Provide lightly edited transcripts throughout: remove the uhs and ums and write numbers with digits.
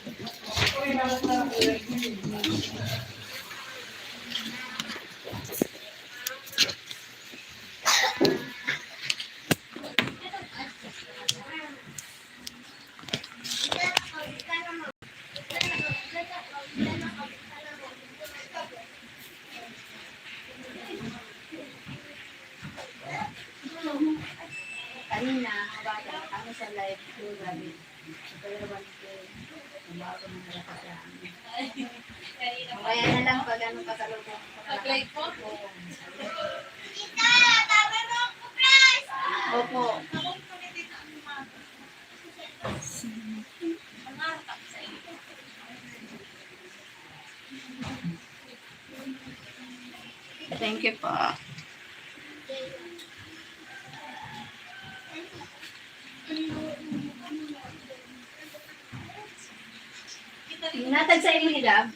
Kanina, kami sa live ko, gabi. Pero ko, bago mo nalakas lang. Kaya na lang pag ano kasalubong. Nag-live po? Opo. Thank you po. Natag sa inyo nila.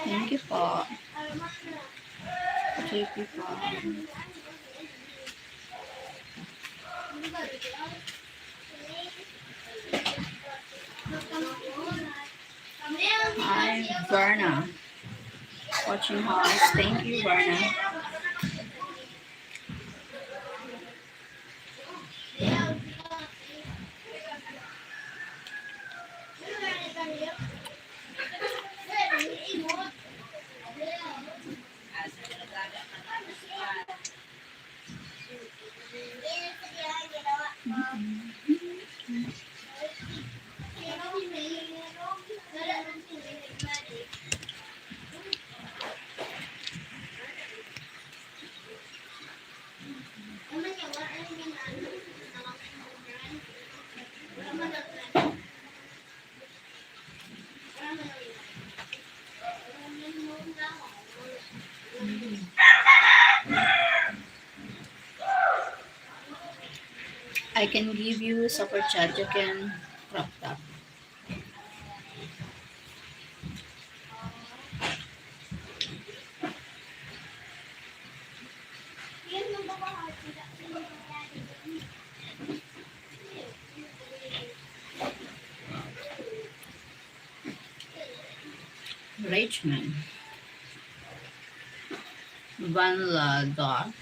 Thank you po. Thank you po. Hi, Verna. Watching house. Thank you, Verna. I can give you super chat. You can crop top. Richmond. Bangladesh.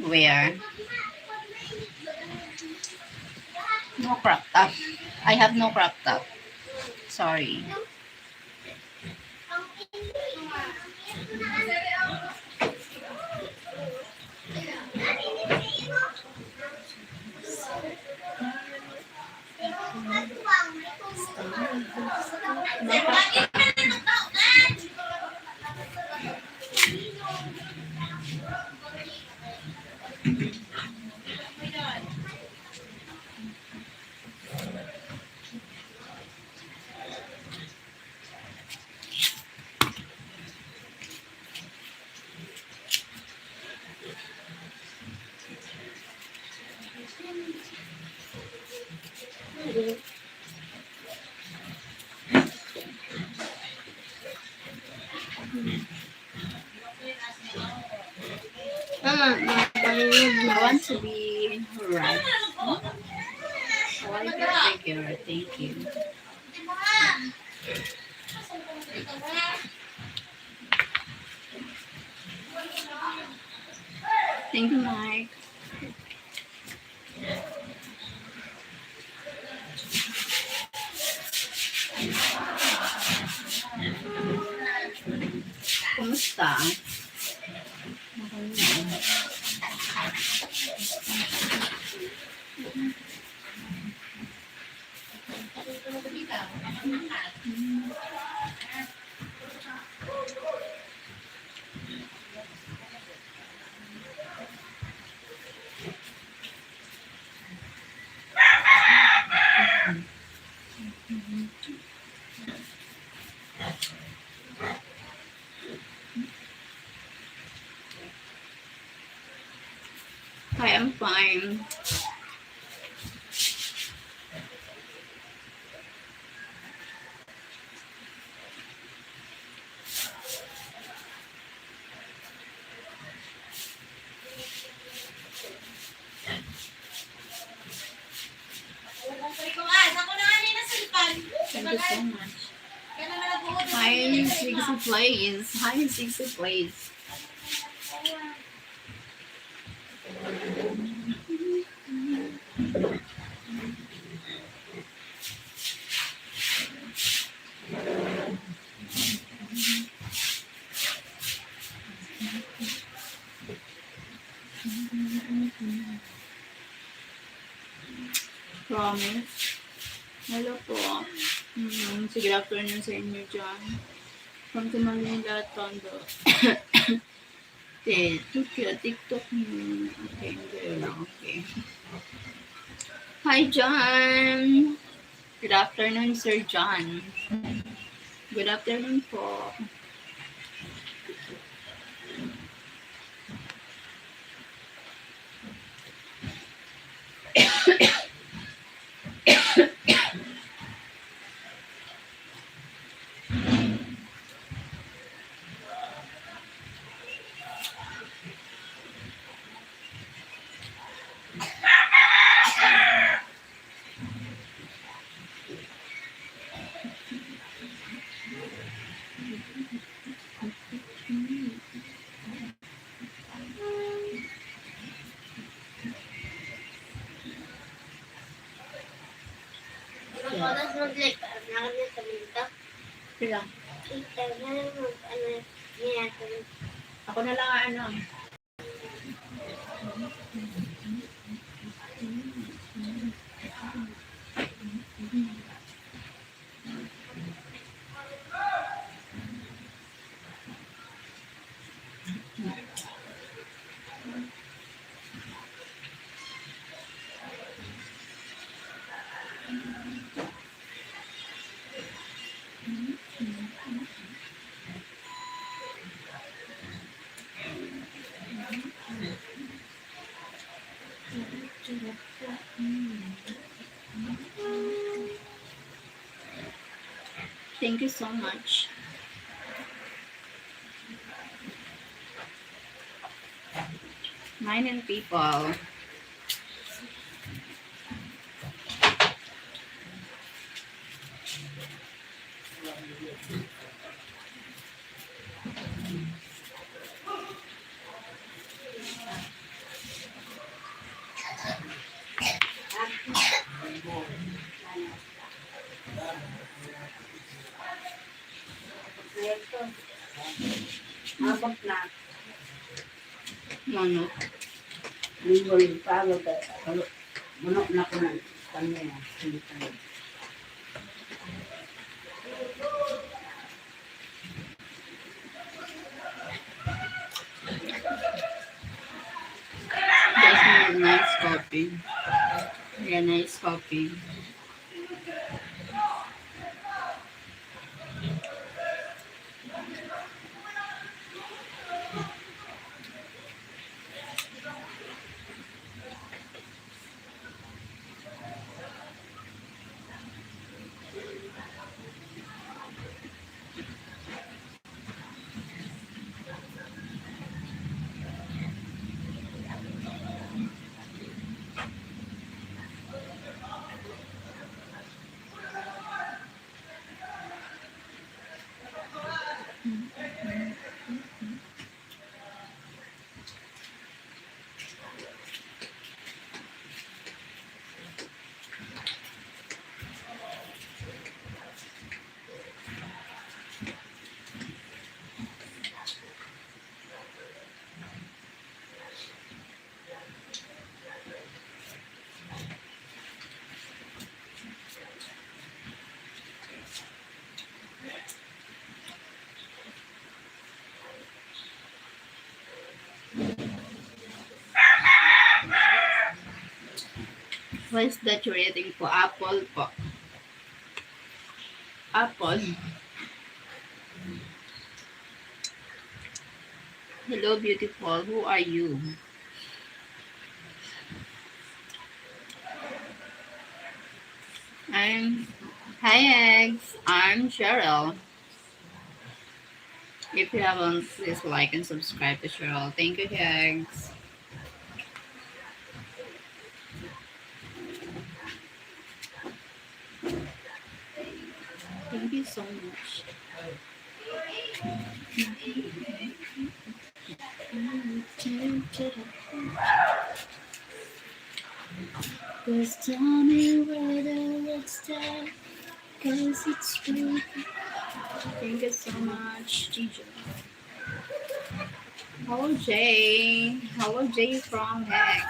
Where? No crop top. I have no crop top. Sorry. I want to be right. I like your figure. Thank you. Thank you, Mike. Kumusta? Hi, I'm fine. Thank you so much. Hi, 60 plays. Hi, 60 plays. Promise. Hello po. Sige, afternoon sa inyo dyan. From to Manila, Tondo. TikTok. Okay, hindi lang. Okay. Hi, John. Good afternoon, Sir John. Good afternoon po. Sila. Ako na lang ano. Thank you so much. Mine and people. Abot na. Ano? Lingol, pagod. Munok na ko ng kanya. That's my nice coffee. Yeah, nice coffee. What is that you're eating po? Apple po. Apple. Hello, beautiful. Who are you? I'm Hi eggs. I'm Cheryl. If you haven't, please like and subscribe to Cheryl. Thank you, eggs. Thank you so much. Just tell me whether it's there, cause it's true. Thank you so much, Ginger. Hello, Jay. Hello, Jay from X.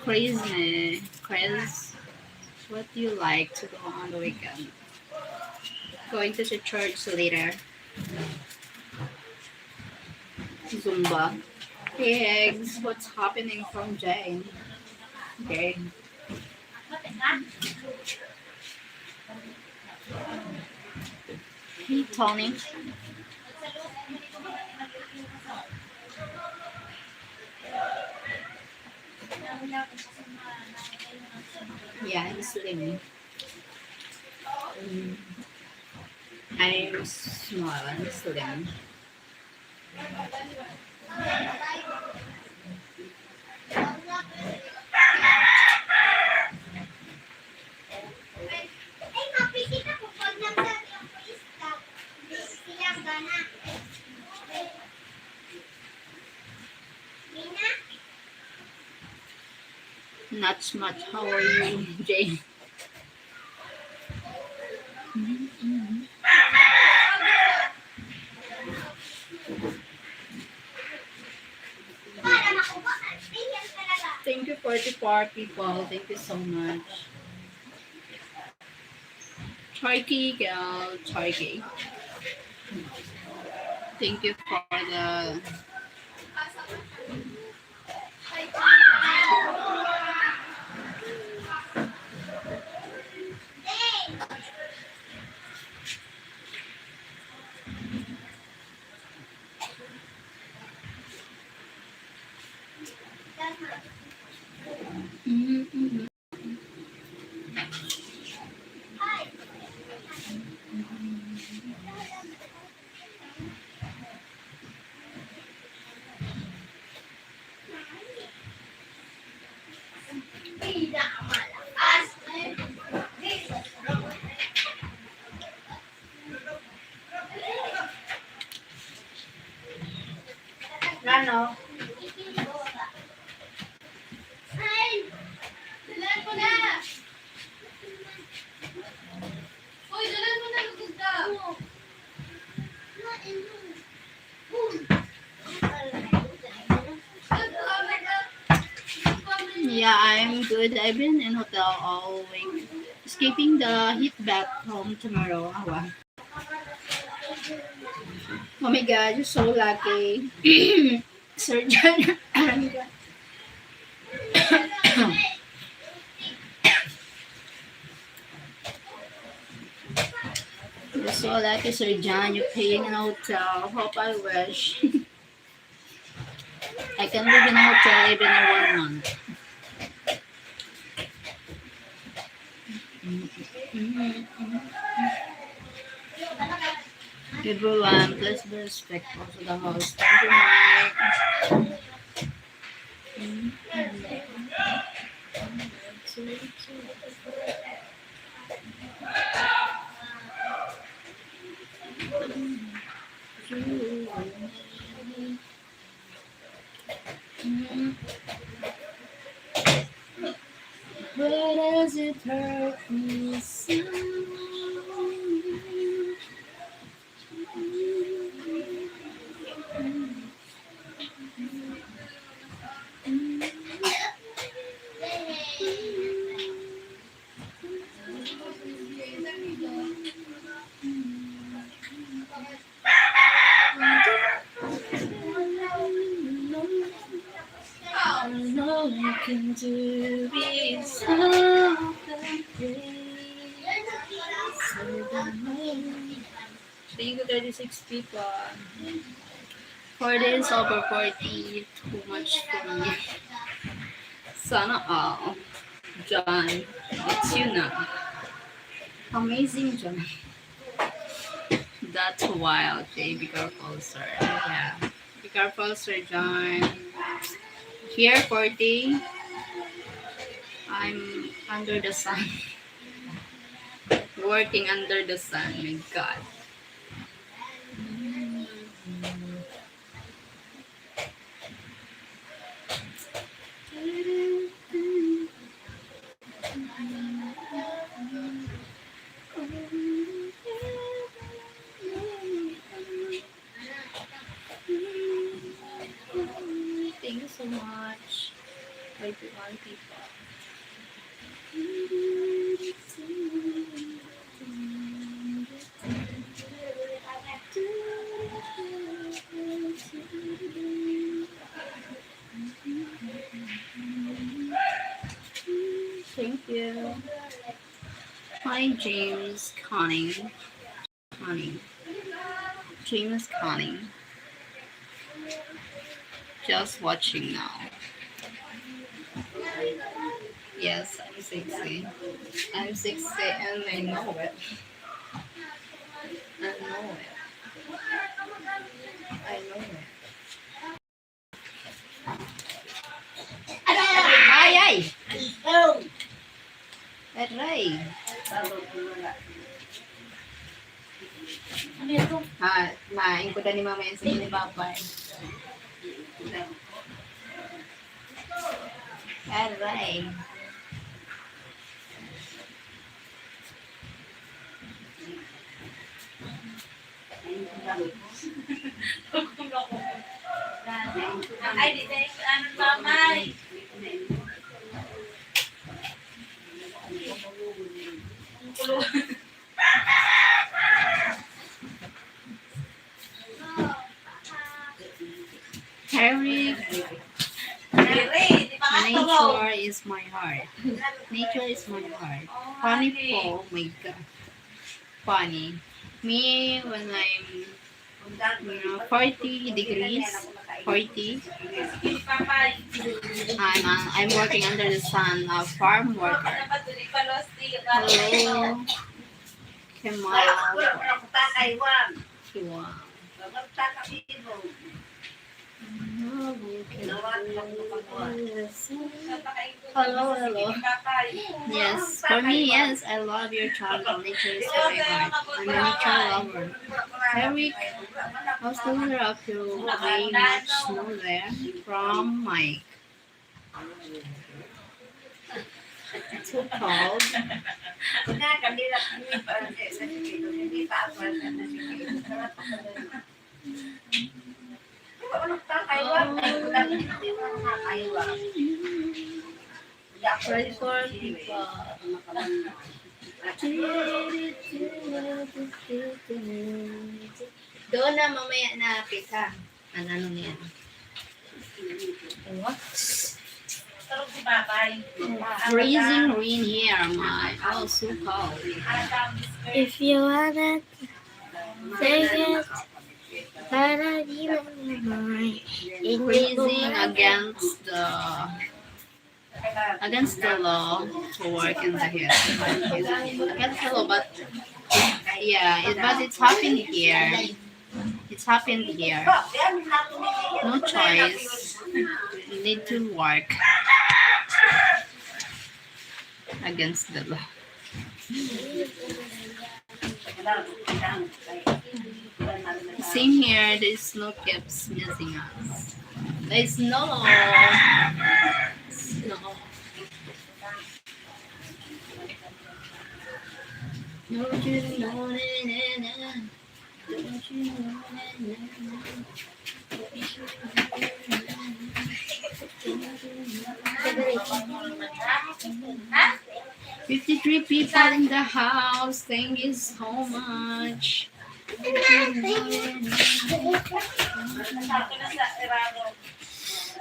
Crazy. Chris, what do you like to do on the weekend? Going to the church later. Zumba. Hey, eggs. What's happening from Jay? Okay. Hey, Tony. Yeah, I'm slim. I'm small and slim. Not much. How are you, Jay? Thank you for the party, people. Thank you so much. Turkey, girl. Turkey. Thank you for the. Mm-hmm. Ano? Yeah, I'm good. I've been in hotel all week. Escaping the heat back home tomorrow. Oh, wow. Oh my god, you're so lucky. Surgeon. You're so lucky, Sir John. You're paying in a hotel. Hope I wish. I can live in a hotel even in 1 month. Everyone, please be respectful to the host. Thank you, Mike. Why does it hurt me so? I know I can Thank you, 36 people. 4 days over 40. Too much for me. Sana all. John, it's you now. Amazing, John. That's wild. Okay, be careful, sir. Yeah. Be careful, Sir John. Here, 40. I'm under the sun. Working under the sun. My God. Thank you so much. 21 people. Thank you. Hi, James Conning. James Conning. Just watching now. Yes, I'm 60. I'm 60 and I know it. I know it. I know it. Ay, ay! Oh! Aray! Bago wala. Main ko na ni Mama yan sa ni Papa. Aray! Ay, di tayo ano mamay. Harry, nature is my heart. Nature is my heart. Funny po, oh my God. Funny. Me, when I'm 40 degrees, 40, I'm working under the sun, a farm worker. Hello, Kemal. Kiwa. Hello. Yes, for me, yes, I love your channel. Nature is very hard. I'm a nature lover. Eric, how's the weather up here? Very much snow there. From Mike. It's so cold. Ready for people. Doon na mamaya na pita. Ano niyan? What? Freezing rain here, my. Oh, so cold. If you wanna take it, but I even mind. Freezing against the law to work in the hill. Against the law, but yeah, but it's happened here. It's happened here. No choice. You need to work against the law. Same here. The snow keeps missing us. The snow. Don't you know it? Don't you know it? 53 people in the house. Thank you so much.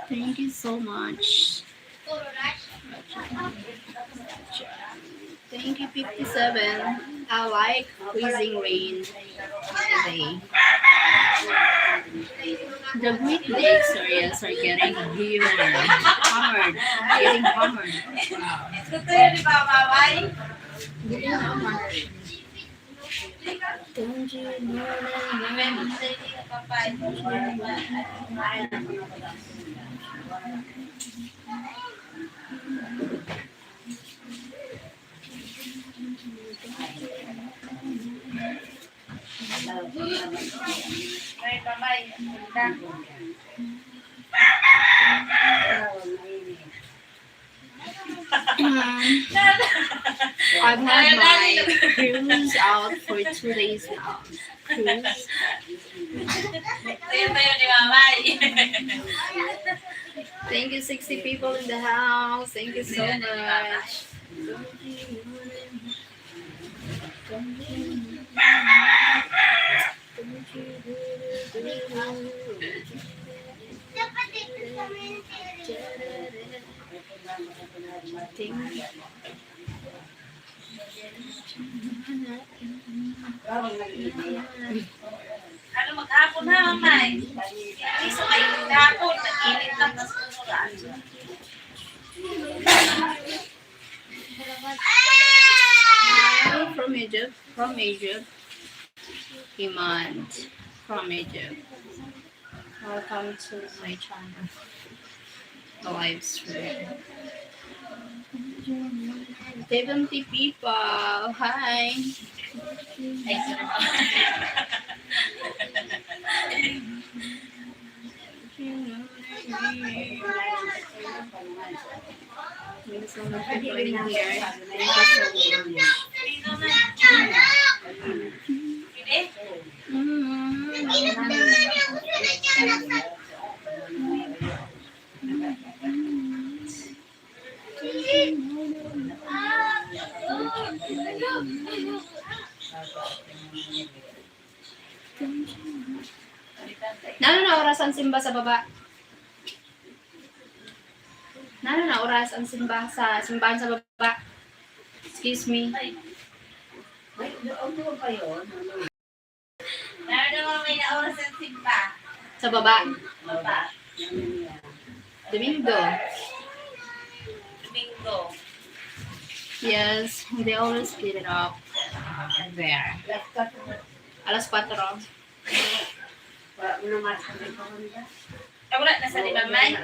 Thank you so much. Thank you, 57. I like freezing rain today. The Great Lakes areas are getting hammered. Getting hammered. Wow. Ito yun, di ba, mamay? Getting hammered. Don't you know that Hindi ka papay. Ay, mamay. I've had my cruise out for 2 days now. Cruise. Ito yun ni mamay. Thank you, 60 people in the house. Thank you so much. Ano, maghapon na, mamay. Iso kayo maghapon. Nag-init lang na sunuran. From Egypt. From Egypt. Iman. From Egypt. Welcome to my channel. The live stream. 70 people. Hi. Ay, sarap. There's so much people in here. Thank you so much. Sino na? Pwede? Nano na oras ang simba sa baba? Nano na oras ang simbahan sa baba? Excuse me. Lalo naman may naoras ang simba. Sa baba. Baba. Domingo. Domingo. Yes, they always get it up there. Alas 4. Wala, nasa di mamay?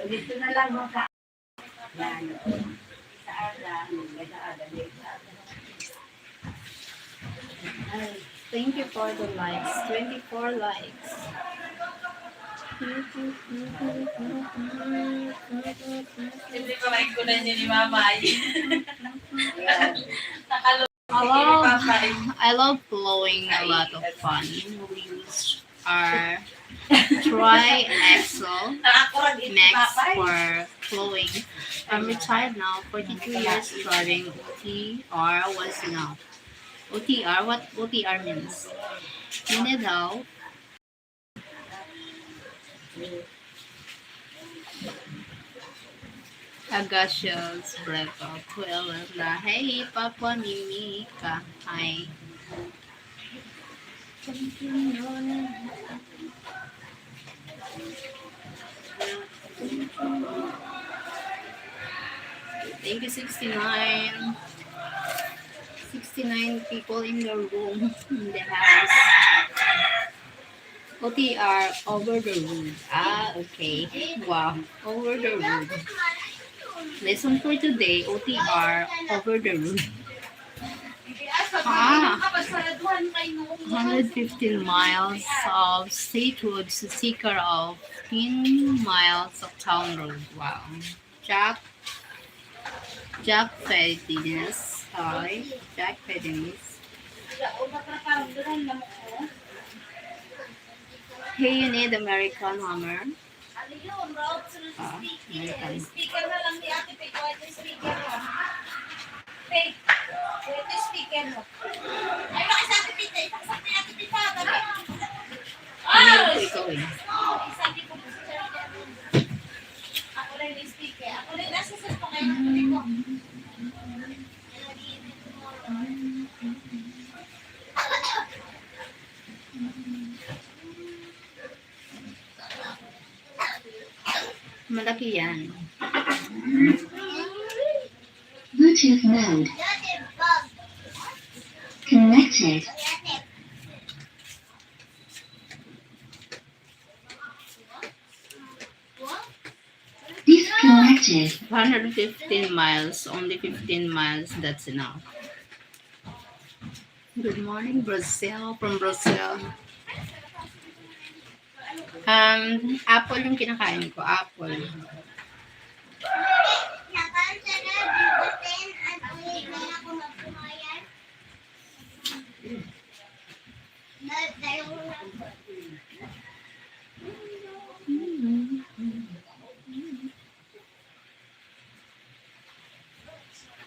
Dito na lang mo ka. Yan. Sa aga. Thank you for the likes. 24 likes. Siyempre kamay ko na niya ni mamay. Nakalulog I love blowing a lot of fun. We use our Tri-Axle Nakakurag ito Max papay. for blowing. I'm retired now. 42 years driving. OTR was enough. OTR? What OTR means? You need help? Agasios, breath of 12 na. Hey, Papa Mimika. Hi. Thank you, 69. 69 people in the room, in the house. OTR, over the road. Ah, okay. Wow, over the road. Lesson for today, OTR, over the road. Ah, 115 miles of state roads, seeker of 10 miles of town road. Wow. Jack Fedines. Hi, Jack Fedines. Hey, you need American Hammer. Ano yun, Rob? Sunod sa Ah, speaker. American. Speaker na lang di ate Peg. Wait yung speaker mo. Peg, wait yung speaker mo. Ay, baka sa ate Peg. Ipaksak ni ate Peg. Ano po ikaw eh? Sabi ko po sa Charlie. Ako rin yung speaker. Ako rin nasa sa pa kayo ng Peg ko. Malaki yan. Bluetooth mode. Connected. Disconnected. 115 miles. Only 15 miles. That's enough. Good morning, Brazil. From Brazil. Apple yung kinakain ko. Apple.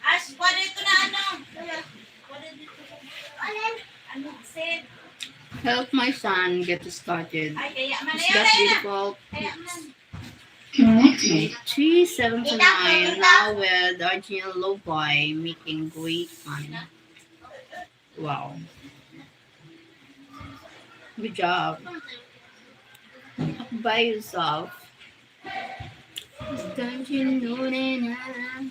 Ash, kuha dito na ano? Kuha dito. Ano, Sid? Help my son get started. Ay, kaya man. It's that beautiful. Kaya man. Connected. 379 now with Arjun Loboy making great fun. Wow. Good job. By yourself. Don't you know that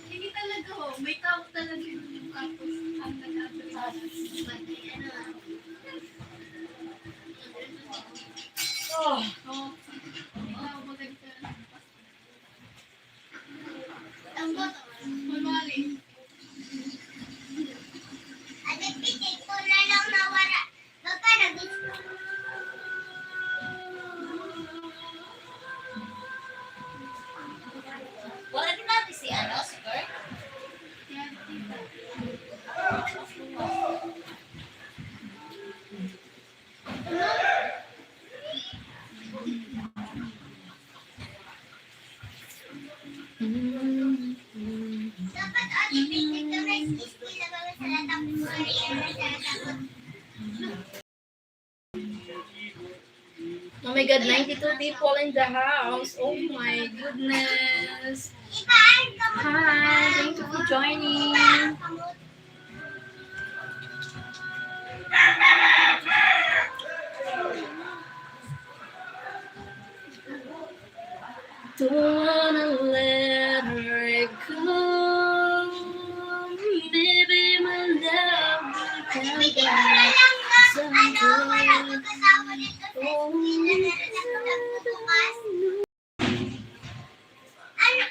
Hindi talaga ho. May tawag talaga yung campus. Ang wala din natin si ano, si Kurt? Dapat ati picture ka na school na mga salatang Oh my god, 92 people in the house. Oh my goodness. Hi, thank you for joining. Don't wanna let her go. Maybe my love will come back someday.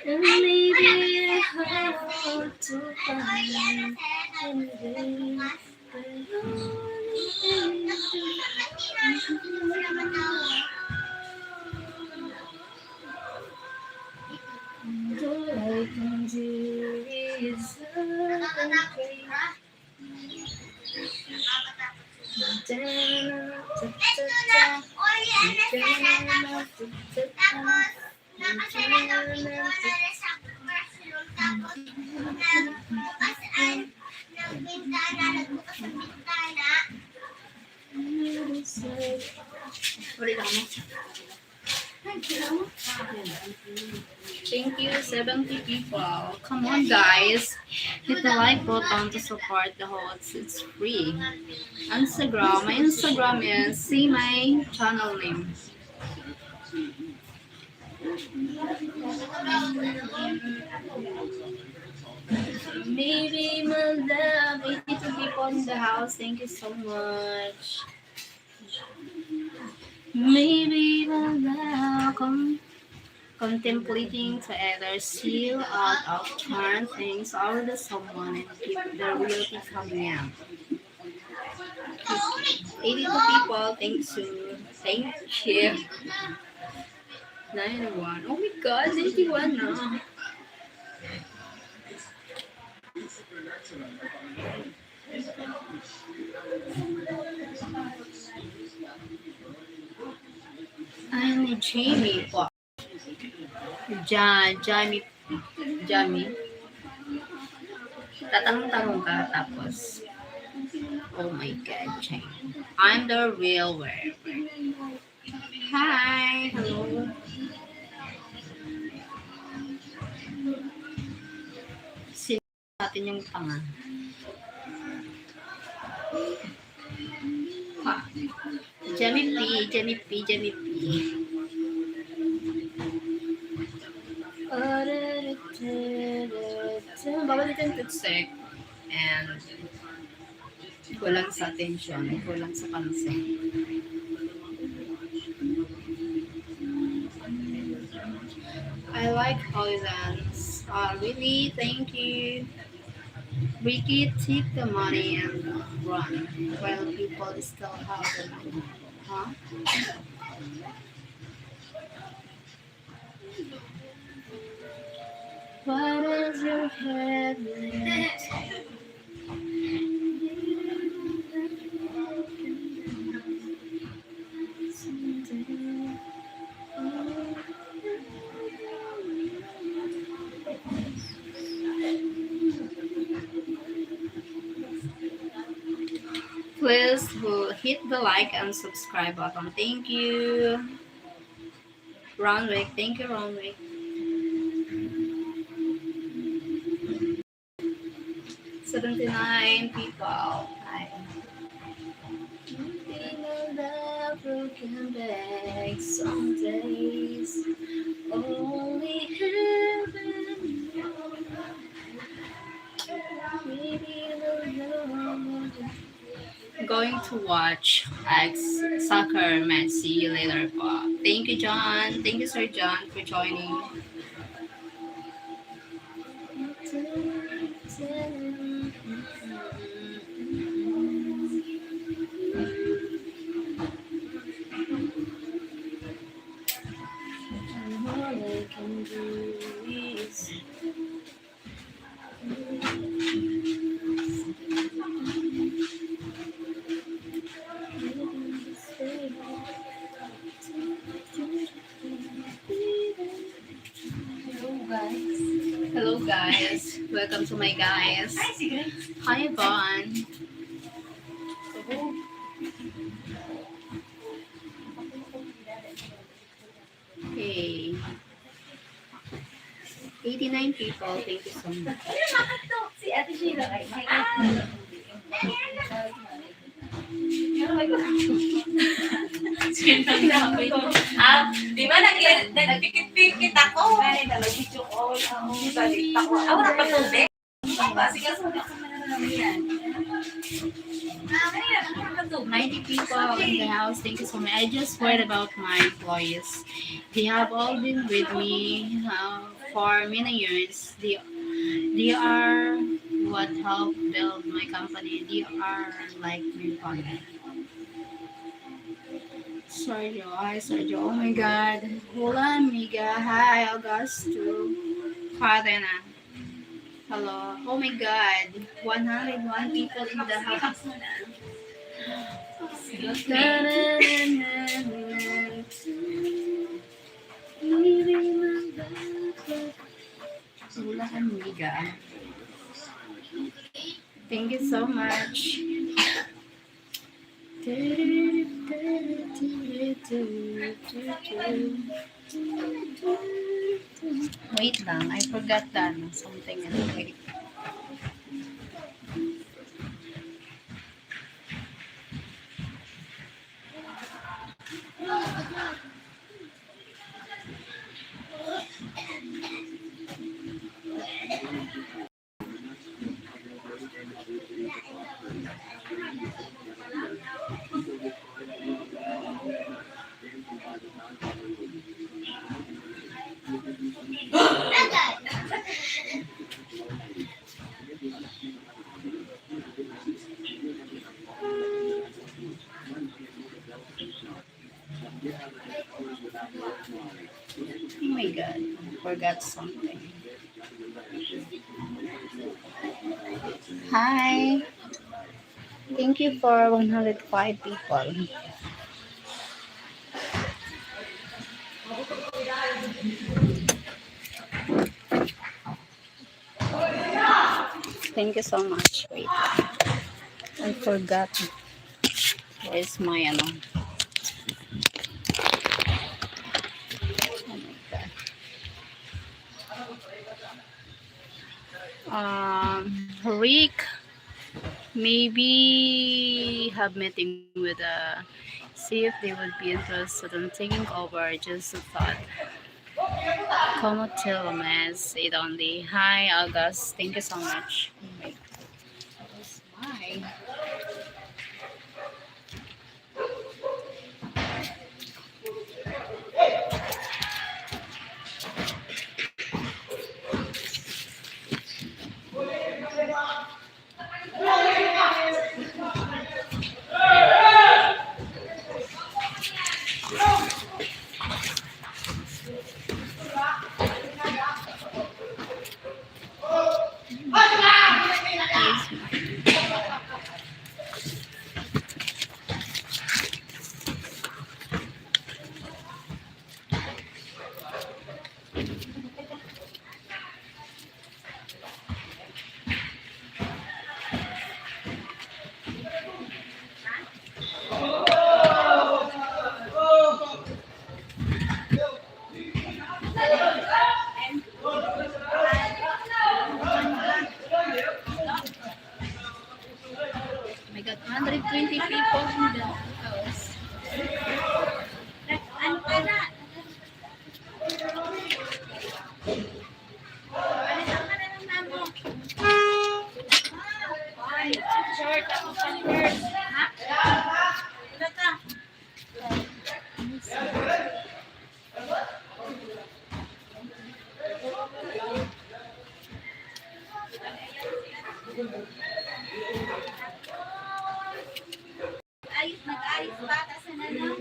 And maybe hard to find all I can do is Thank you, 70 people. Come on, guys. Hit the like button to support the host. It's free. Instagram. My Instagram is see my channel name. Maybe my love. 82 people in the house. Thank you so much. Maybe my love. Contemplating to either seal out of turn things over to someone and keep the reality coming out. 82 people, thanks you. Thank you. 91. Oh my god, 91 na. Ay, Jamie po. Jamie. Tatanong-tanong ka tapos. Oh my god, Jamie. I'm the real wearer. Hi, hello. natin yung tanga. Jenny P. Bawal dito yung tutsek. And kulang sa attention, kulang sa pansin. I like holidays. Really? Thank you. Ricky, take the money and run while people still have the money. Huh? What is your head? Please hit the like and subscribe button. Thank you. Ronwick. Thank you, Ronwick. 79 people. Hi. Broken back some days. Only heaven knows. Going to watch soccer match. See you later. Thank you, John. Thank you, Sir John, for joining. All I can do is hello guys, welcome to my guys. Hi Vaughn. Hey, 89 people, thank you so much. Si Ate Sheila ay Di ba nagpikit-pikit ako? nag-video call ako. Balik ako. Ako na patubig. Sige, so ako yan. 90 people in the house, thank you so much. I just worried about my employees. They have all been with me for many years. They are what helped build my company. They are like my family. Sergio, hi Sergio. Oh my God. Hola amiga. Hi Augusto. Father na. Hello. Oh my God. 101 people in the house. Hola amiga. Thank you so much. Wait lang, I forgot that something. Wait. Oh my God, I forgot something. Hi. Thank you for 105 people. Thank you so much. Wait. I forgot. Where's my ano? Rick maybe have meeting with see if they would be interested in taking over. Just a thought. Como Tilames, it only. Hi, August. Thank you so much. Oh my goodness. Why? My God, 120 people in the house. Ano ka na? Alisan ka na ng mamo. Ay, short ako pa first. Ha? Wala ka. Ayos, nag-ayos ba? Kasi na lang.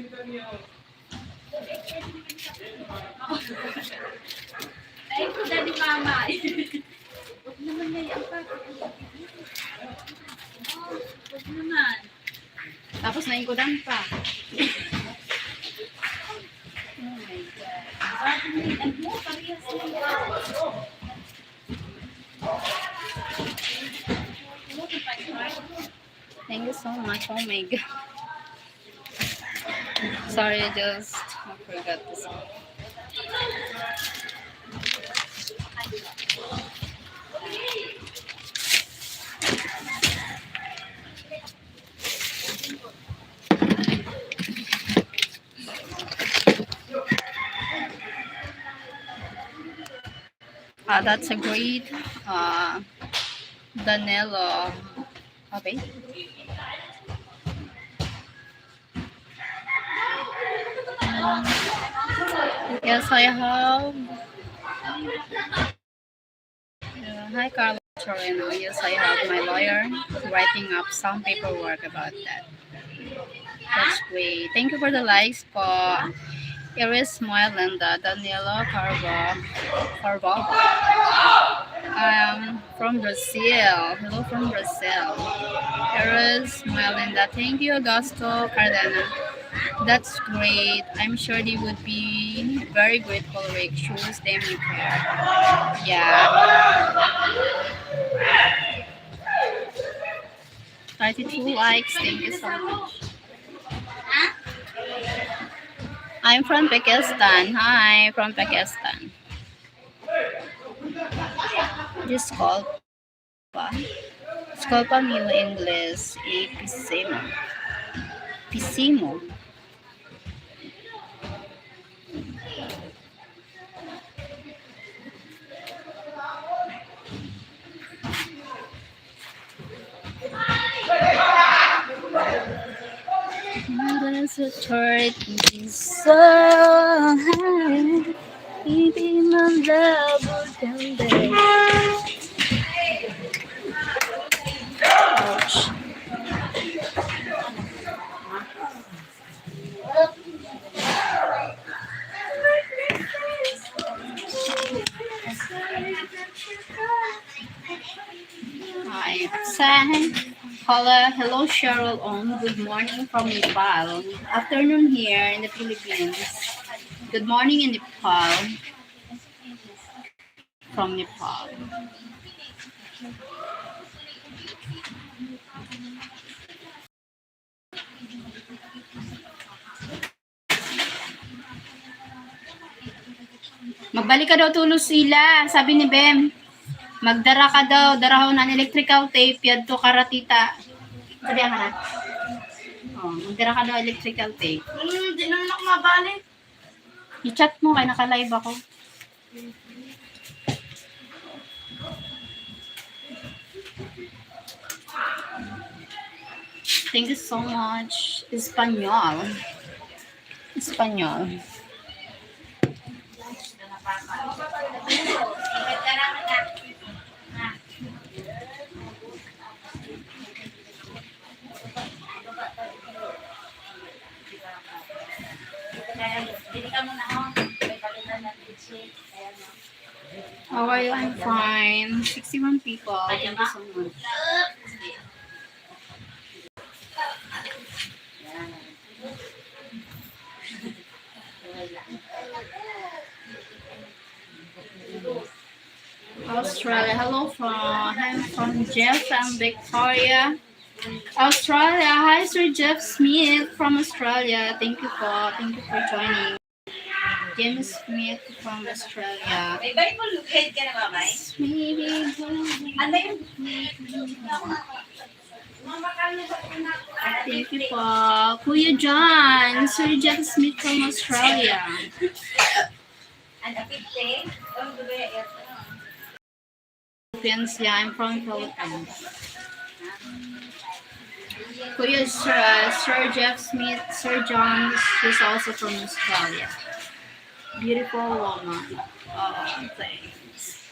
Ay, ko na ni mama. Huwag naman na yan pa. Huwag naman. Tapos naingkudan pa. Oh my God. Bakit hindi mo? Parehas na yan. Thank you so much. Oh my God. Sorry, I forgot this. That's a great Danilo. Okay. Yes, I have. Hi, Carla Torino. Yes, I have my lawyer writing up some paperwork about that. That's great. Thank you for the likes po. Iris Moelenda, Danilo Carvalho. From Brazil. Hello from Brazil. Iris Moelenda. Thank you, Augusto Cardena. That's great. I'm sure they would be very grateful, Rick. Shows them you care. Yeah. 32 likes. Thank you so much. I'm from Pakistan. Hi, from Pakistan. Disculpa. Disculpa meu inglês e piscimo. Piscimo. There's a turkey so high, baby, my love will come back. Ouch. Hi, Sam. Hello, Cheryl. Good morning from Nepal. Afternoon here in the Philippines. Good morning in Nepal. From Nepal. Magbalik ka daw tulos sila, sabi ni Bem. Magdara ka daw, darahon ng electrical tape, yadto karatita. Sabi nga na. Oh, magdara ka daw electrical tape. Hindi naman ako mabalik. I-chat mo, kaya naka-live ako. Thank you so much. Espanyol. Espanyol. Ingat ka naman na. Dili ka muna ako. May palitan na bedsheet. Ayan mo. How are you? I'm fine. 61 people. Thank you so much. Australia. Hello I'm from Jeff and Victoria. Australia. Hi, Sir Jeff Smith from Australia. Thank you for joining. James Smith from Australia. May Bible head ka na, mamay? Maybe. Ano yun? Thank you po. Kuya John, Sir Jeff Smith from Australia. Ano, 50? Ang gabay, Philippines, yeah, I'm from Philippines. Kuya Sir Jeff Smith, Sir John, is also from Australia. Beautiful woman. Oh, thanks.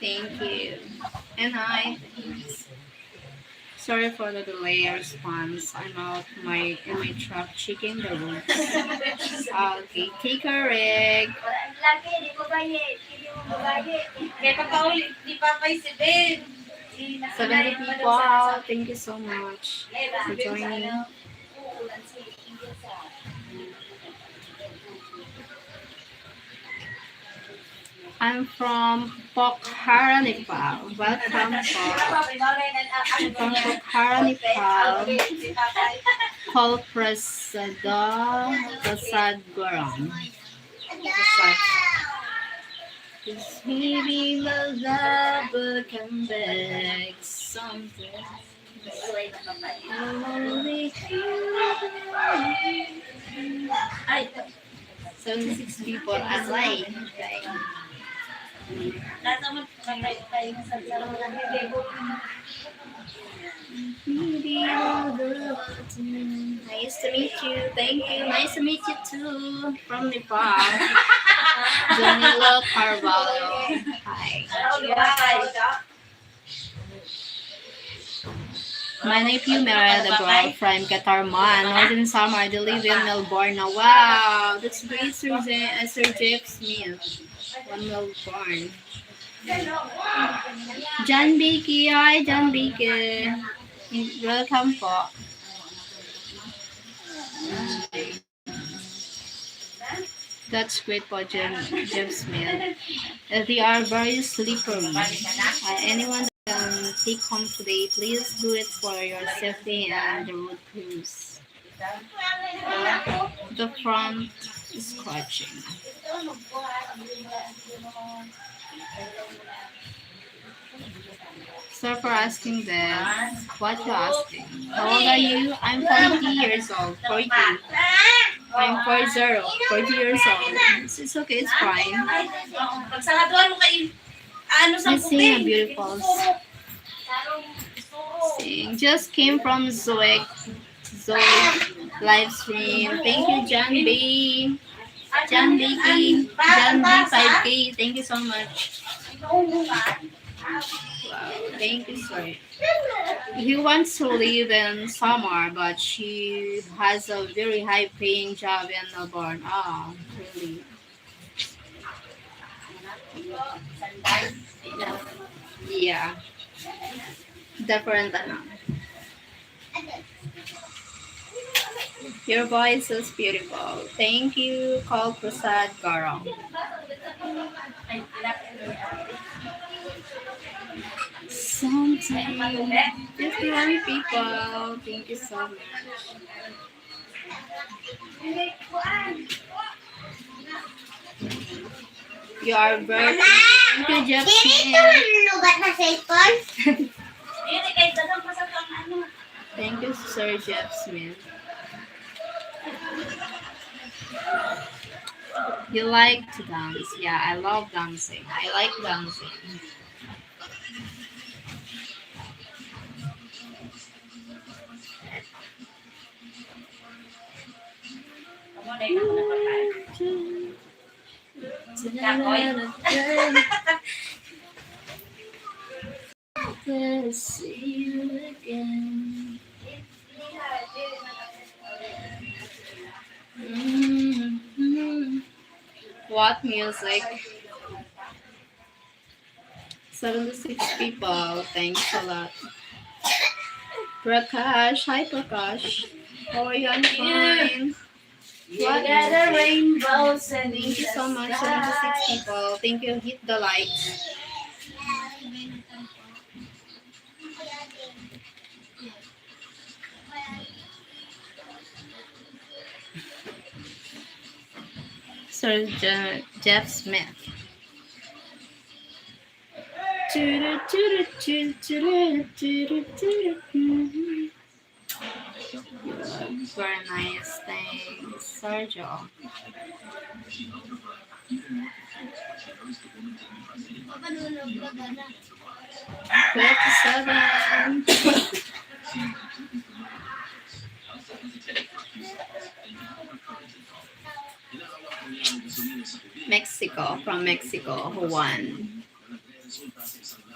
Thank you. And hi. Sorry for the delay response. I'm out in my truck checking the roads. Okay, take a rig. Lagi, di ko bayit. Hindi mo mabayit. Kaya pagkaulit, di pa pa'y si Ben. 70 people. Thank you so much for joining. I'm from Pokhara, Nepal. Welcome, Pok. I'm from Pokhara, Nepal. Call Prasad Garam. Maybe the love will come back someday. Only Ay, 76 people as I. nasa mo tayo sa sarang lang. Nice to meet you. Thank you. Nice to meet you too. From Nepal. Janila Carvalho. Hi. My nephew married a girl from Qatar, Northern Summer. They live in Melbourne now. Wow, that's great, Sir Jeff Smith. From Melbourne. John Beaky. Hi, John Beaky. Welcome po. That's great for Jeff Smith. They are very slippery. Anyone that can take home today, please do it for your safety and the road crews. The front is scratching. So for asking this, what you asking? How old are you? I'm 40 years old. 40. I'm 40 years old. It's okay, it's fine. Pagsaraduan mo kayo. Ano sa Let's sing a beautiful sing. Just came from Zoe live stream. Thank you, John B. John B. 5K. Thank you so much. Wow, thank you, sir. He wants to live in Samar, but she has a very high-paying job in Melbourne. Oh, really? Yeah. Different enough. Your voice is beautiful. Thank you, Call Prasad Garam. Something 51 people. Thank you so much. You are very pretty. Thank you, Jeff Smith. lugat na cellphone. Hindi, kahit dagang pasag ang ano. Thank you, Sir Jeff Smith. You like to dance? Yeah, I love dancing. I like dancing. Amo na yun ako nagpapakain. To see you again. What music? 76 people. Thanks a lot. Prakash. Hi, Prakash. How are you? I'm fine. You got a rainbow and Thank you so much, 76 people. Thank you. Hit the like. Sir Jeff Smith. Very nice. Thanks, Sergio. Seven. Mexico, from Mexico, Juan.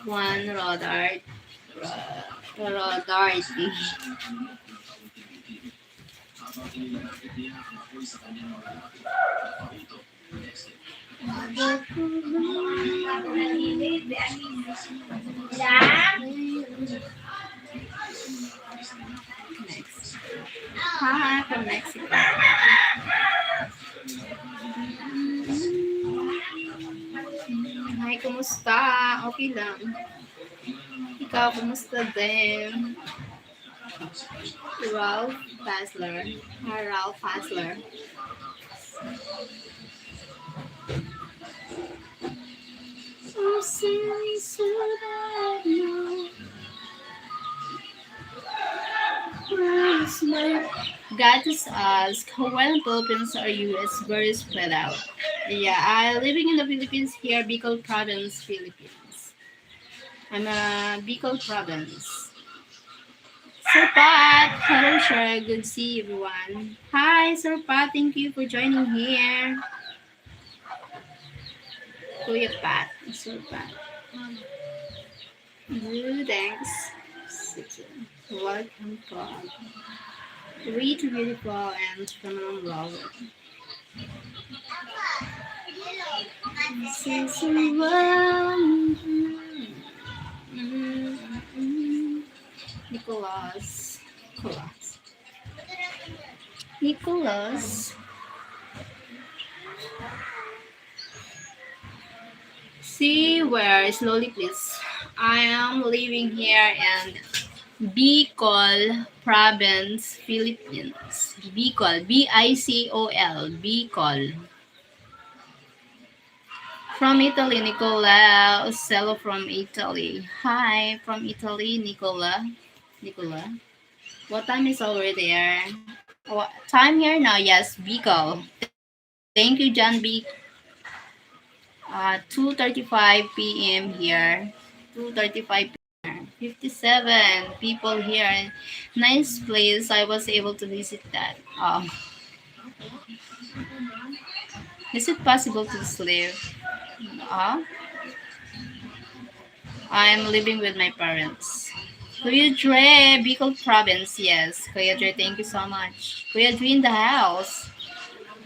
Juan Rodarty. Next. Hi, from Mexico. Hi, kumusta? Okay lang. Ikaw, kumusta din? Ralph Fasler. Hi, Ralph Fasler. So silly, so bad, no. Where's my... God just asked, where in Philippines are you? It's very spread out. Yeah, I'm living in the Philippines here, Bicol Province, Philippines. I'm a Bicol Province. Sir Pat, hello sir, good to see everyone. Hi Sir Pat, thank you for joining here. Kuya Pat, Sir Pat. Thanks. Welcome Pat. Read beautiful and phenomenal love. Nicholas. See where, slowly please. I am living here in Bicol Province, Philippines. Bicol, B-I-C-O-L, Bicol. From Italy, Nicola Ocello from Italy. Hi, from Italy, Nicola. What time is over there? What time here now? Yes, Bicol. Thank you, John B. 2:35 p.m. here. 2:35 p.m. 57 people here. Nice place. I was able to visit that. Is it possible to sleep? I'm living with my parents. Kuya Dre, Bicol Province. Yes, Kuya Dre, thank you so much. Kuya Dre in the house.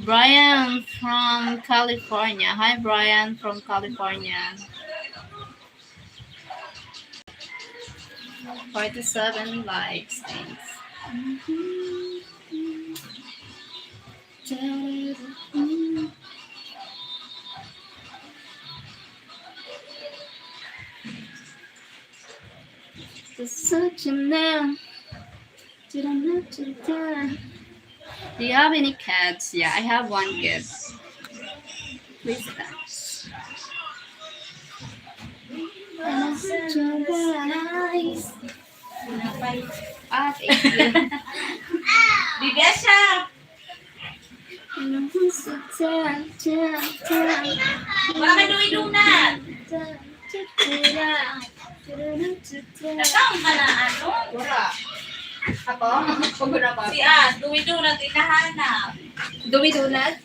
Brian from California. Hi, Brian from California. 47 likes. Thanks. Such a man. Do you have any cats? Yeah, I have one cat. Please dance. Ah, thank you. Bibi Asha! Wala ka duwi-dunat! Nakaon ka na ano? Wala. Ako? Paguna pa. Si As, duwi-dunat, inahanap. Dumi-dunat?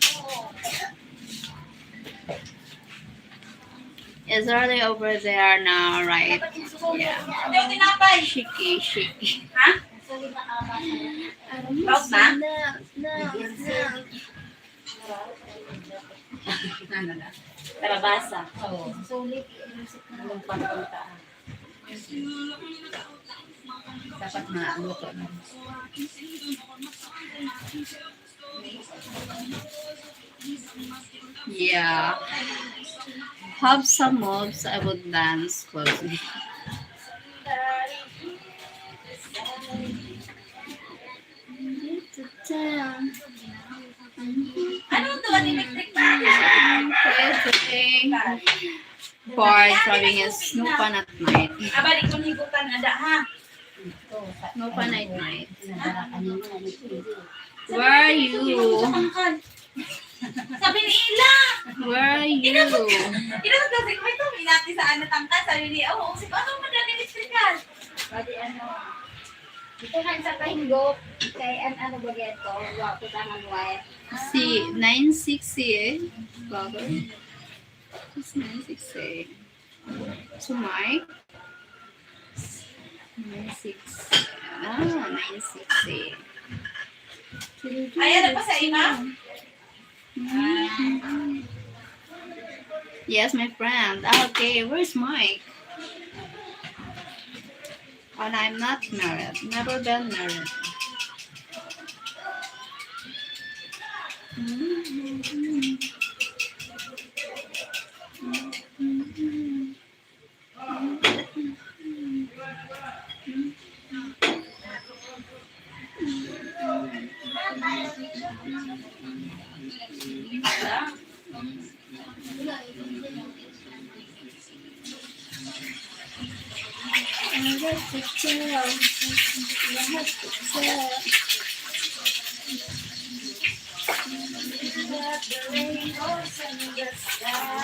It's already over there now, right? Yeah. Hindi yung tinapay. Shaky, shaky. Ha? Proud na? Ano na? Karabasa. Oo. Anong pagpunta? Dapat na ano to. Yeah. Have some moves, I would dance closely. Anong doon ni Electric Man? Part having a snoop on at night. Aba, di ko higutan ada ha. Snoop on at night. Nadala ka niyo na ni Where are you? Sabi ni Ila. Where are you? Ila kasi ko ito, minati sa ano tangka. Sabi ni, oh, si ano mo dyan electrical? Pwede ano. Ito nga sa kahinggo. Kay ano ba geto? Wapo tangan white. See, 960 eh. Cover. It's 960. So Mike. 96. Ah, 960. Ayan na pa sa iba? Yes, my friend. Ah, okay, where's Mike? And I'm not married. Never been married.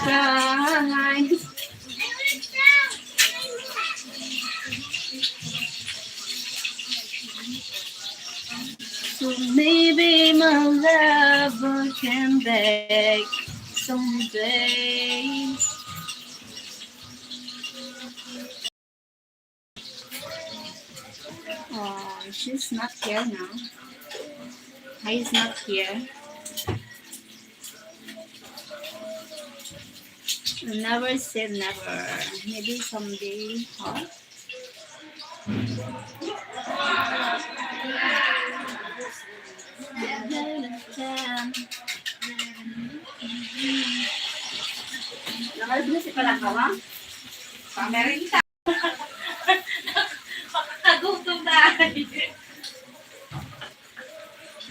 Guys. So maybe my love will come back someday. Oh, she's not here now. He's not here. Never say never. Maybe someday. Huh? Nakalas na si Palangkawa? Pamerinta. Makakagutom na.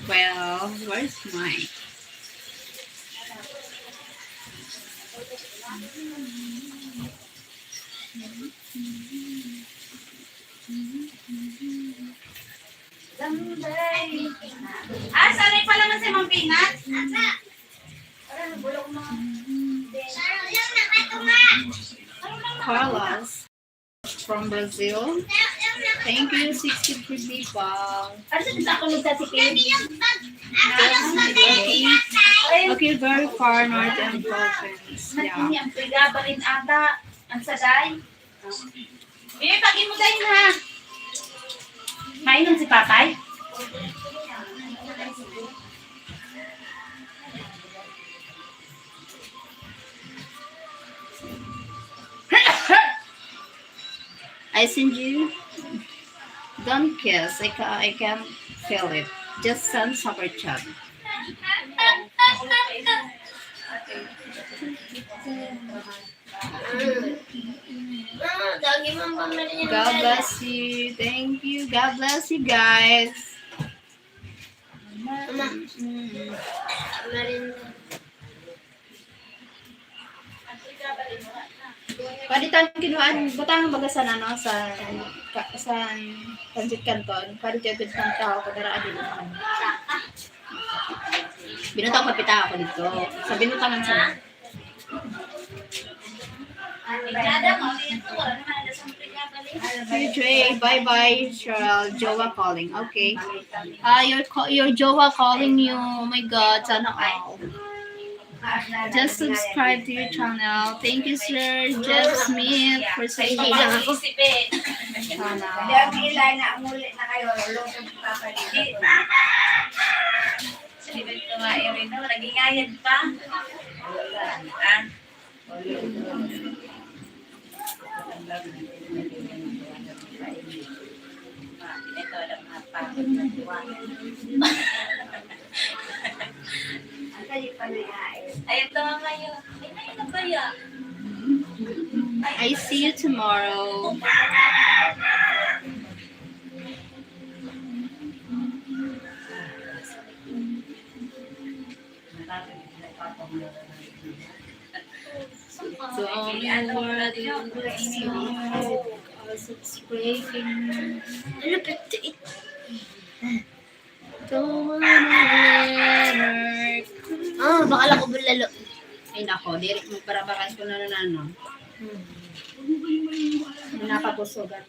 Well, where's mine? Ah, sanay pala man si Mang Pinat. Carlos from Brazil. Thank you, 63 people. Ano sa ako nito si Kim? Okay, very far north and Philippines. Yeah. Hindi ang piga ba rin ata. Ang saday. Pagin mo dahil ha. Mainom si Papay? I send you. Don't kiss. I can't feel it. Just send super chat. God bless you. Thank you. God bless you guys. Ang piga ba rin Paditan kinuan butang baga sa ano sa Pancit Canton. Paditan kinuan tao ko dara adto. Binutang papita ako dito. Sa binutangan sa Trey, bye-bye, Cheryl. Jowa calling. Okay. Your Jowa calling you. Oh my God, sana all. Just subscribe to your channel. Thank you, Sir Jeff Smith, for saying hello. Hindi ang ilay na umulit na kayo. Lungkot pa pa dito. Sinibig ko nga yung ito, nagingayad pa. Ah. Ito lang mga pagod na tuwa. Ang kali pa na yain. Ay, ito nga ngayon. Ay, ngayon na ba yan? I see you tomorrow. Don't know where the snow because it's breaking. Look at it. Don't wanna let her. Bakala ko bulalo. Ay nako, diri mo para bakas ko na ano. Napabusogan.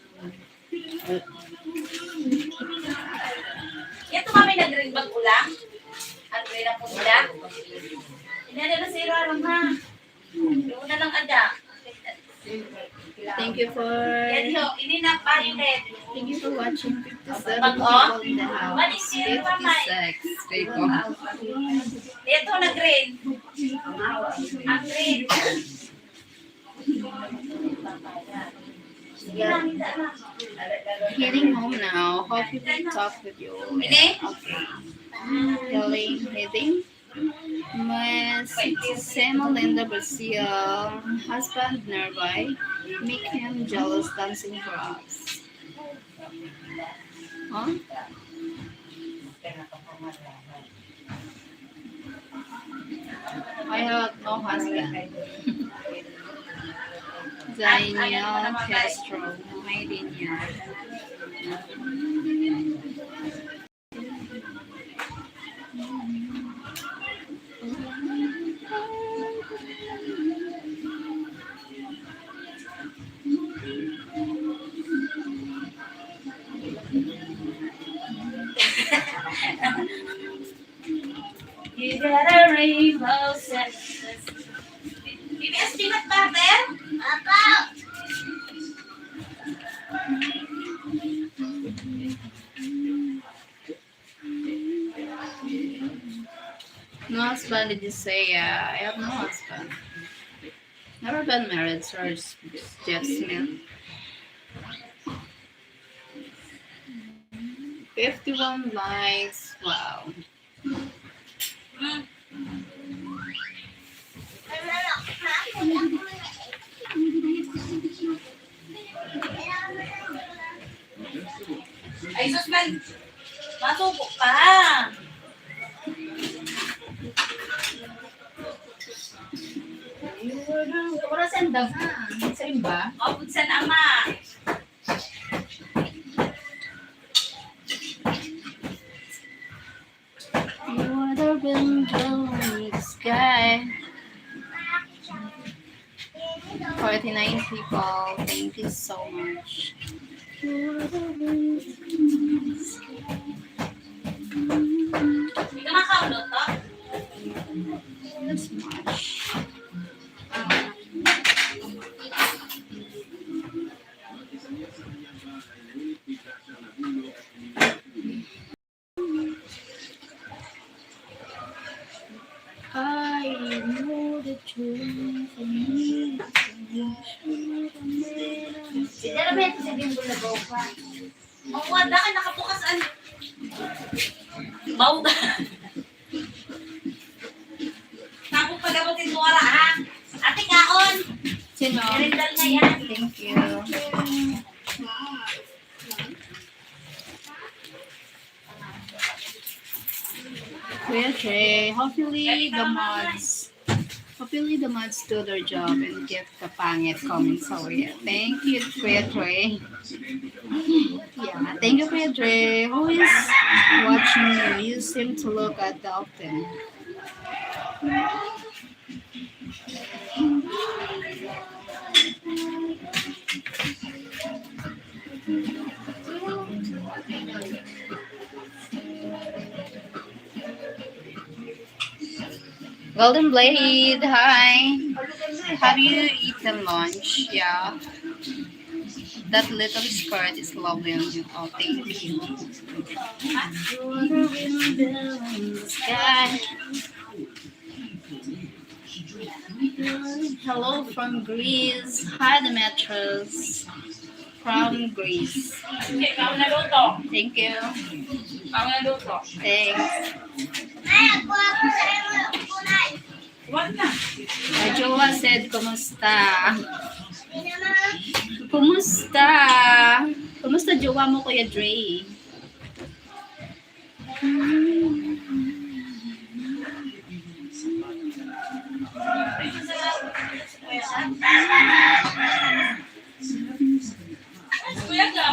Yan ito kami nag-ring bag ulang. At rin na po sila. Inala na si Rarong ha. Yung una lang ada. Thank you for Yan ho, ininap pa yung head. Thank you for watching 57 Pag-on? people in the house. Malis yun, mamay. 56 people. Ito nag-green. Ang green. Sige lang, hindi na. Heading home now. Hope you can talk with you. Ini? Okay. Heading. Mas Sam Linda Brazil, husband nearby, make him jealous dancing for us. Huh? I have no husband. Daniel Castro, my Daniel. You got a rainbow set. BBS peanut butter? Apa? No husband, did you say? I have no husband. Never been married, Sir Jeff Smith. 51 likes. Wow. Ay, sus man. Masuko ka. Oras ang daw ha. Sa ba? O, sa ama. You are the window in the sky. 49 people. Thank you so much. You are the window in the sky. Hindi ka makaulot to? That's much. I know the truth and you Hindi naman ito sabihin bulabaw pa. O, wala ka nakabukas ang... Baw ka. Tapos pagabutin mo ara, ha? Ate kaon. Sino? Merindal na yan. Thank you. Kuya Trey, hopefully the mods Hopefully the mods do their job and get the pangit comments over here. Thank you, Kuya Dre. Yeah, thank you, Kuya Dre. Who is watching you? You seem to look at Dalton. Golden Blade, hi. Have you eaten lunch? Yeah. That little skirt is lovely on you. Oh, thank you. Sky. Hello from Greece. Hi, Demetrius. From Greece. Okay, ako na luto. Thank you. Ako na luto. Thanks. Huwag na. Jowa said, kumusta? Kumusta? Kumusta jowa mo, Kuya Dre? Kuya ka.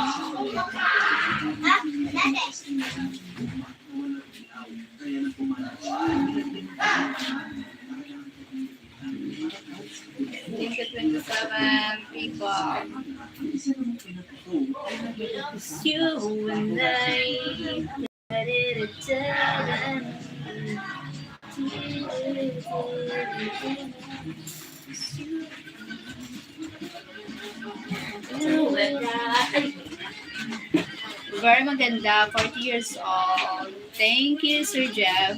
Thank you, 27 people. It's you and Very maganda, 40 years old. Thank you, Sir Jeff.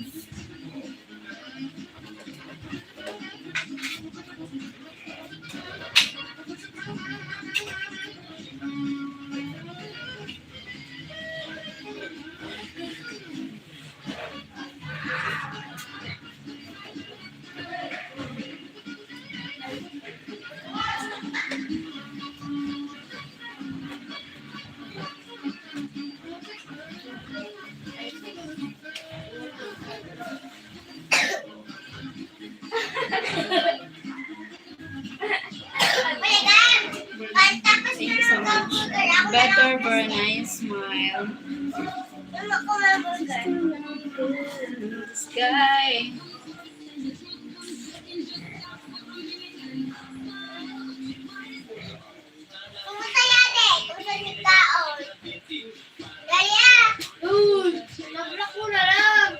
Thank you so much. Better, very nice smile. Sky. Kumusta yan eh? Kumusta yung tao? Gaya! Uy! Nablock mo na lang!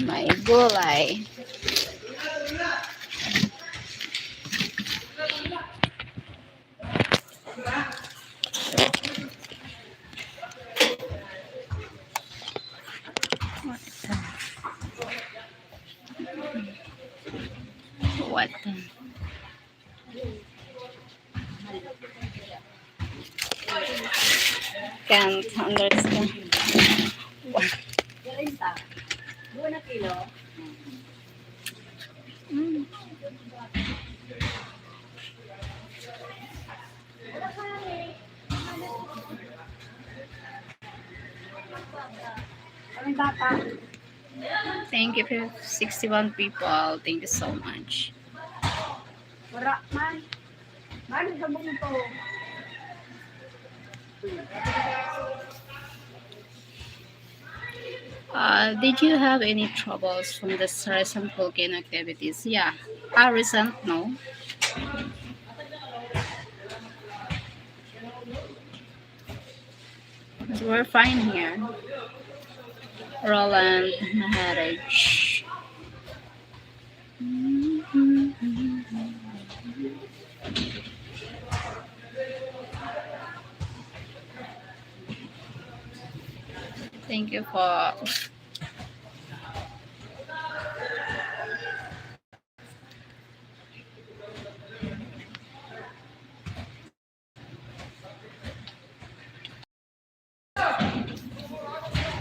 May gulay. What? Can't understand. What? Buwan na kilo. Kaming bata. Thank you for 61 people. Thank you so much. Wala man. Man, sabong ito. Did you have any troubles from the recent volcano activities? Yeah, recent, no. We're fine here. Roland Maharaj. Thank you for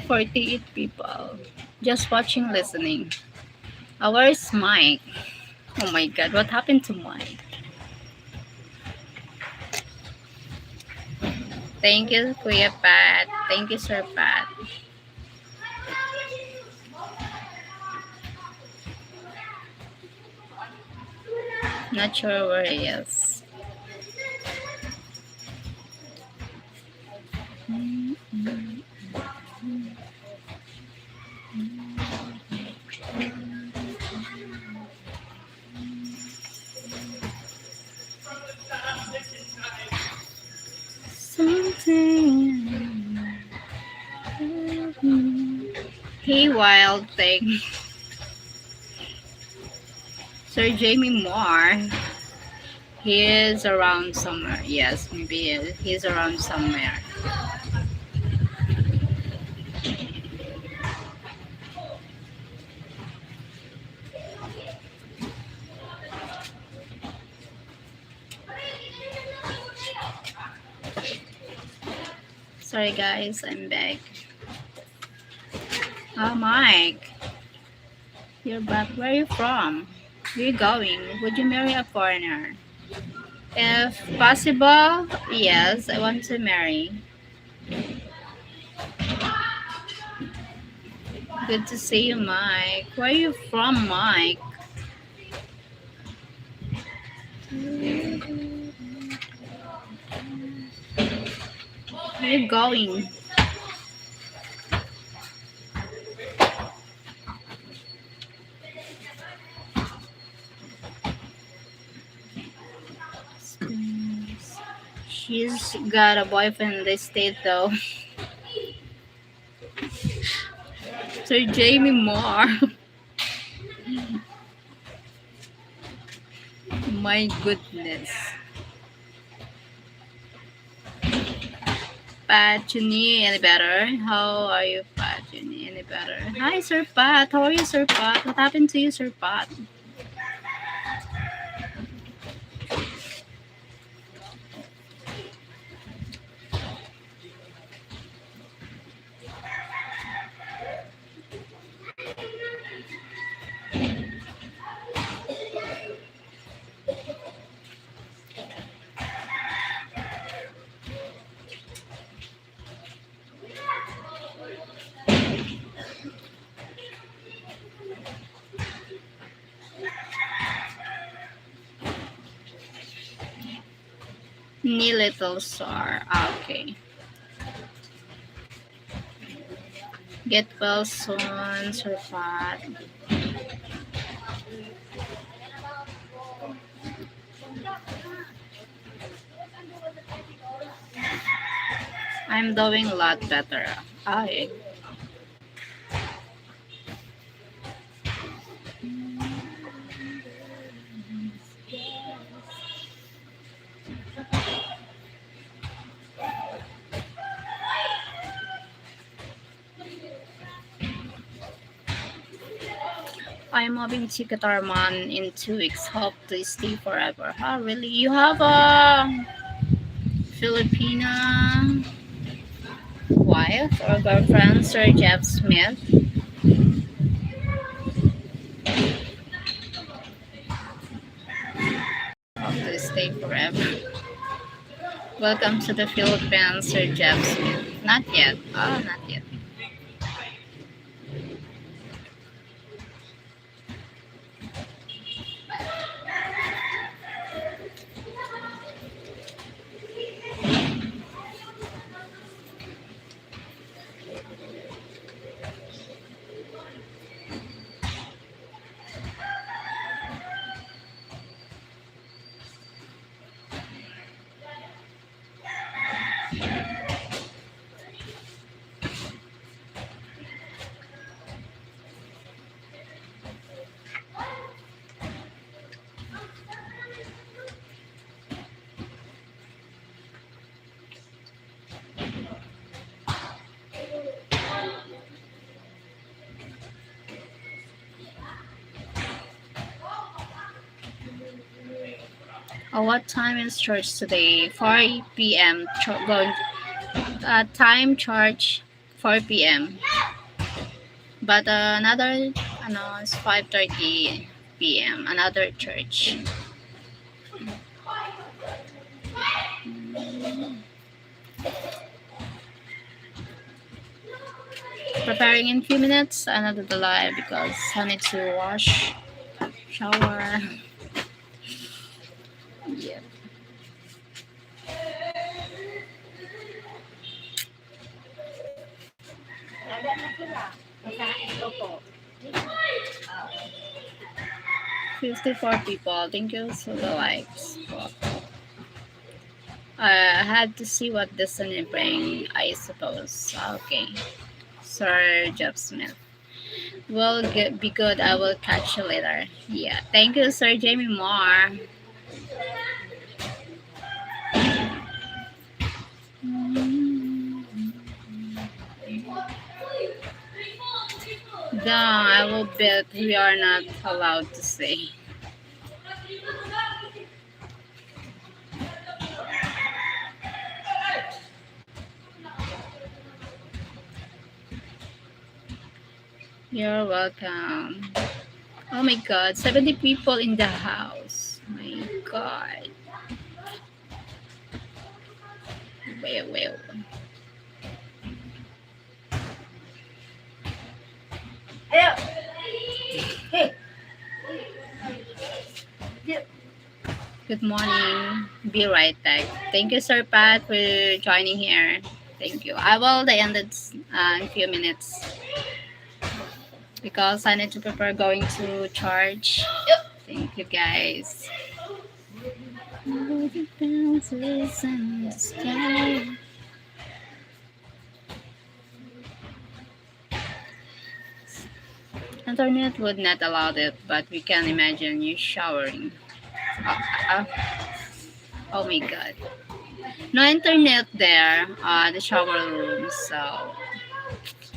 48 people. Just watching, listening. Where's Mike? Oh my god, what happened to Mike? Thank you, Kuya Pat. Thank you, Sir Pat. Not sure where he is. Something. Hey, wild thing. Sir Jamie Moore. He is around somewhere. Yes, maybe he's around somewhere. Sorry guys, I'm back. Oh, Mike. You're back. Where are you from? Where are you going? Would you marry a foreigner? If possible, yes, I want to marry. Good to see you, Mike. Where are you from, Mike? Where are you going? She's got a boyfriend in this state, though. Sir Jamie Moore. My goodness. Pat Juni, any better? How are you, Pat Juni? Any better? Hi, Sir Pat. How are you, Sir Pat? What happened to you, Sir Pat? Knee little star. Okay. Get well soon, Sir Pat. I'm doing a lot better. Ay. I'm moving to Katarman in 2 weeks. Hope to stay forever. Oh, really? You have a Filipina wife or girlfriend, Sir Jeff Smith? Hope to stay forever. Welcome to the Philippines, Sir Jeff Smith. Not yet. Oh, not yet. What time is church today? 4 p.m. Going time church 4 p.m. But another, it's 5:30 p.m. Another church. Preparing in few minutes. Another delay because I need to wash, shower. Yeah. Laga na sila. Masahin ko po. 54 people. Thank you for the likes. I had to see what Destiny bring, I suppose. Okay. Sir Jeff Smith. Will be good. I will catch you later. Yeah. Thank you, Sir Jamie Moore. No, I will bet we are not allowed to say. You're welcome. Oh my god, 70 people in the house. My god. Well. Hello. Hey. Good morning. Be right back. Thank you, Sir Pat, for joining here. Thank you. I will end it in a few minutes because I need to prepare going to church. Thank you, guys. Internet would not allow it, but we can imagine you showering. Oh my god. No internet there, the shower room, so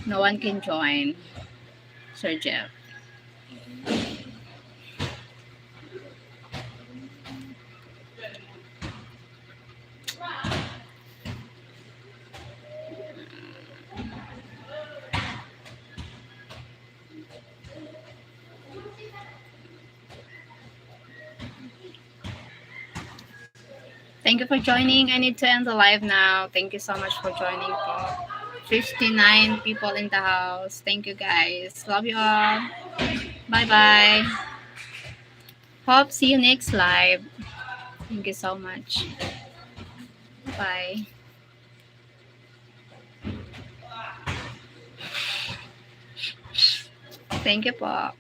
no one can join. Sir Jeff. Thank you for joining. I need to end the live now. Thank you so much for joining. 59 people in the house. Thank you, guys. Love you all. Bye-bye. Hope see you next live. Thank you so much. Bye. Thank you po.